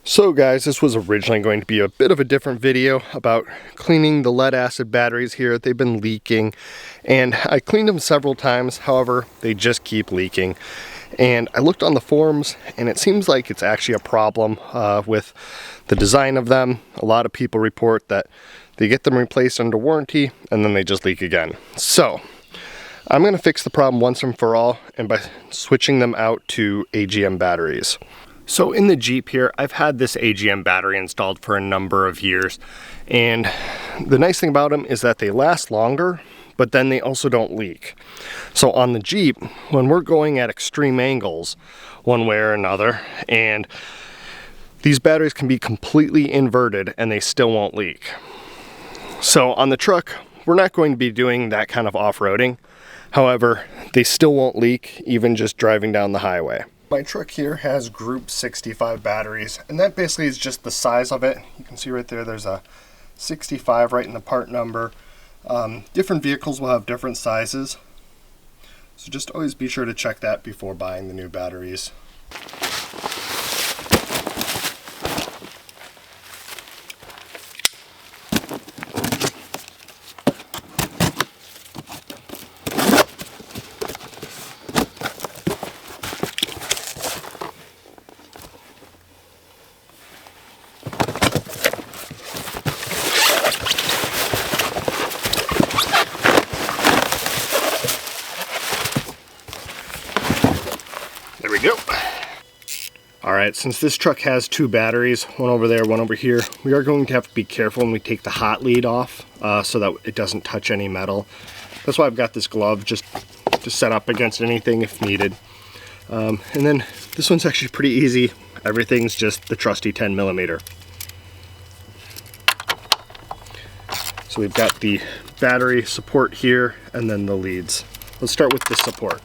So guys, this was originally going to be a bit of a different video about cleaning the lead acid batteries here. They've been leaking and I cleaned them several times, however, they just keep leaking. And I looked on the forums and it seems like it's actually a problem with the design of them. A lot of people report that they get them replaced under warranty and then they just leak again. So I'm going to fix the problem once and for all, and by switching them out to AGM batteries. So in the Jeep here, I've had this AGM battery installed for a number of years, and the nice thing about them is that they last longer, but then they also don't leak. So on the Jeep, when we're going at extreme angles, one way or another, and these batteries can be completely inverted and they still won't leak. So on the truck, we're not going to be doing that kind of off-roading. However, they still won't leak even just driving down the highway. My truck here has group 65 batteries, and that basically is just the size of it. You can see right there, there's a 65 right in the part number. Different vehicles will have different sizes, so just always be sure to check that before buying the new batteries. There we go. Alright, since this truck has two batteries, one over there, one over here, we are going to have to be careful when we take the hot lead off so that it doesn't touch any metal. That's why I've got this glove just to set up against anything if needed. And then this one's actually pretty easy. Everything's just the trusty 10mm. So we've got the battery support here and then the leads. Let's start with the support.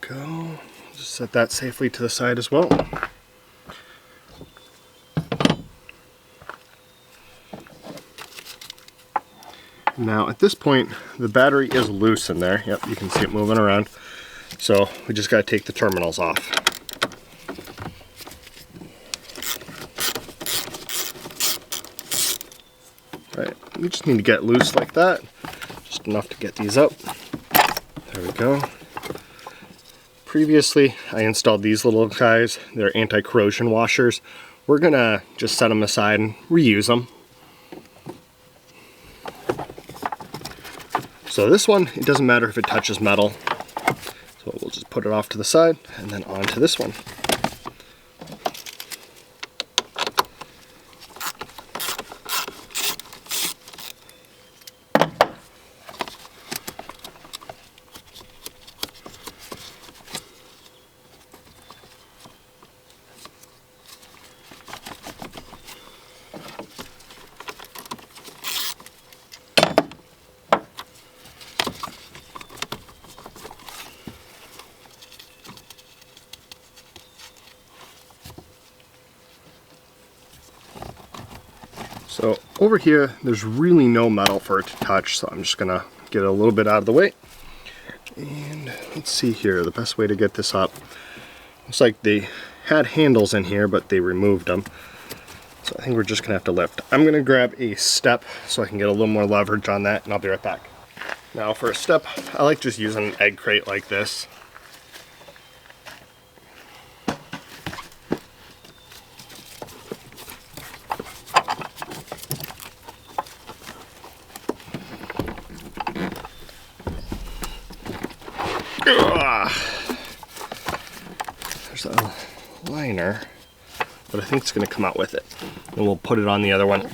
Go. Just set that safely to the side as well. Now at this point the battery is loose in there. Yep, you can see it moving around. So we just got to take the terminals off. Right, we just need to get loose like that. Just enough to get these up. There we go. Previously, I installed these little guys. They're anti-corrosion washers. We're gonna just set them aside and reuse them. So this one, it doesn't matter if it touches metal. So we'll just put it off to the side and then onto this one. So over here, there's really no metal for it to touch, so I'm just gonna get it a little bit out of the way. And let's see here, the best way to get this up. Looks like they had handles in here, but they removed them. So I think we're just gonna have to lift. I'm gonna grab a step so I can get a little more leverage on that, and I'll be right back. Now for a step, I like just using an egg crate like this. There's a liner, but I think it's going to come out with it. And we'll put it on the other one.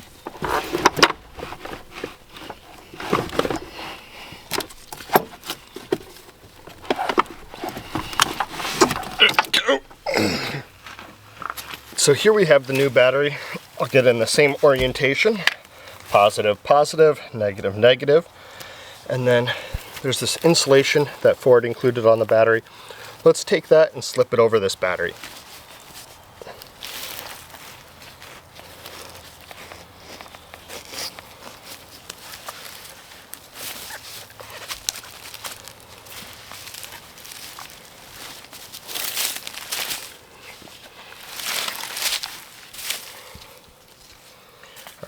So here we have the new battery. I'll get in the same orientation. Positive, positive, negative, negative. And then there's this insulation that Ford included on the battery. Let's take that and slip it over this battery.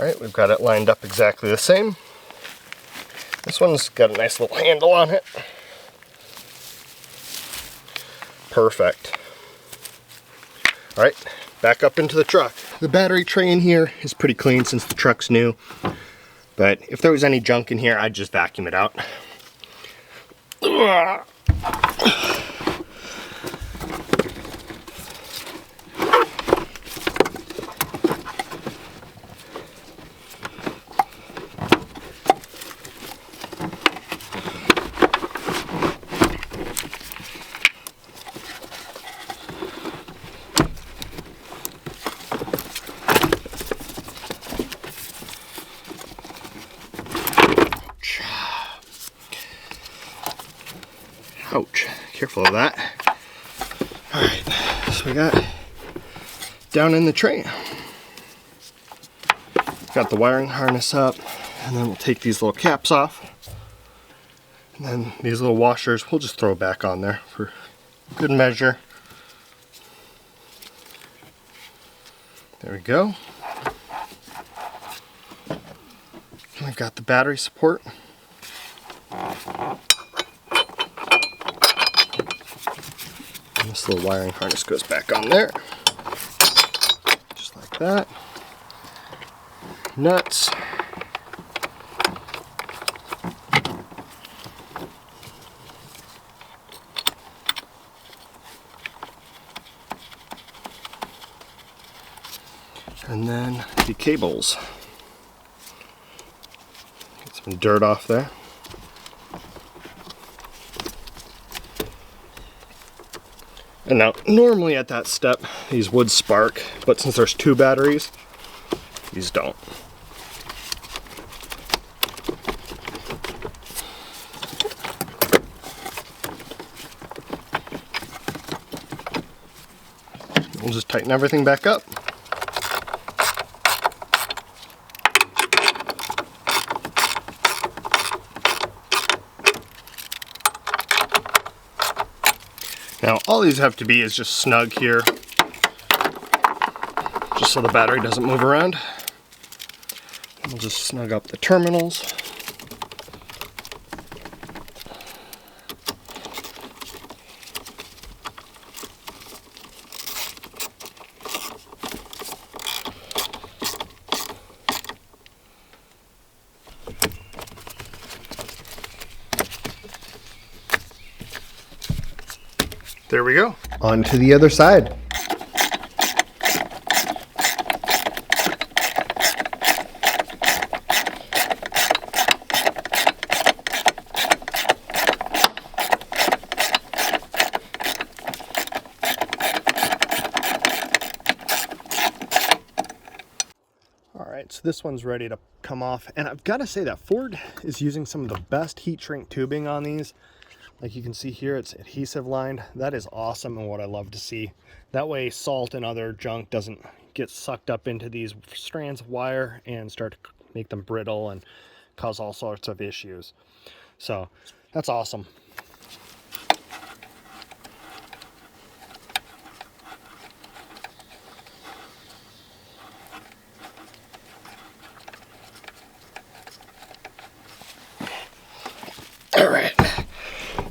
Alright, we've got it lined up exactly the same. This one's got a nice little handle on it. Perfect. Alright, back up into the truck. The battery tray in here is pretty clean since the truck's new. But if there was any junk in here, I'd just vacuum it out. Ouch, careful of that. Alright, so we got down in the tray. Got the wiring harness up, and then we'll take these little caps off. And then these little washers, we'll just throw back on there for good measure. There we go. And we've got the battery support. This little wiring harness goes back on there, just like that. Nuts. And then the cables. Get some dirt off there. And now, normally at that step, these would spark, but since there's two batteries, these don't. We'll just tighten everything back up. Now, all these have to be is just snug here, just so the battery doesn't move around. And we'll just snug up the terminals. There we go. On to the other side. All right, so this one's ready to come off. And I've got to say that Ford is using some of the best heat shrink tubing on these. Like you can see here, it's adhesive lined. That is awesome and what I love to see. That way salt and other junk doesn't get sucked up into these strands of wire and start to make them brittle and cause all sorts of issues. So that's awesome. All right.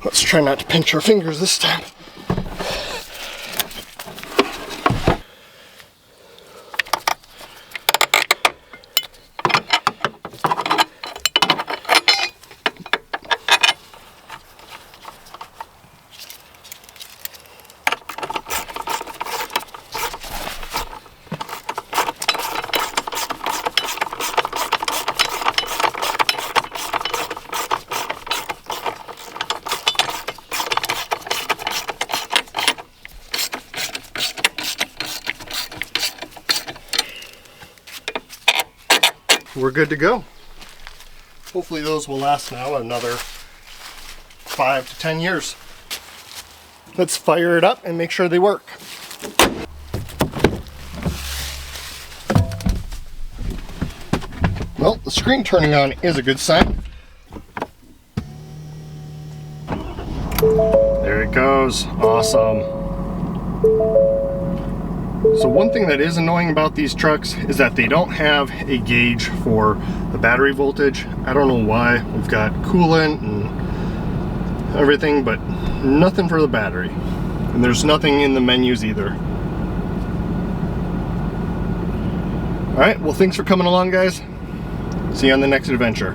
Let's try not to pinch our fingers this time. We're good to go. Hopefully those will last now another 5 to 10 years. Let's fire it up and make sure they work. Well, the screen turning on is a good sign. There it goes. Awesome. So one thing that is annoying about these trucks is that they don't have a gauge for the battery voltage. I don't know why. We've got coolant and everything, but nothing for the battery. And there's nothing in the menus either. All right, well, thanks for coming along, guys. See you on the next adventure.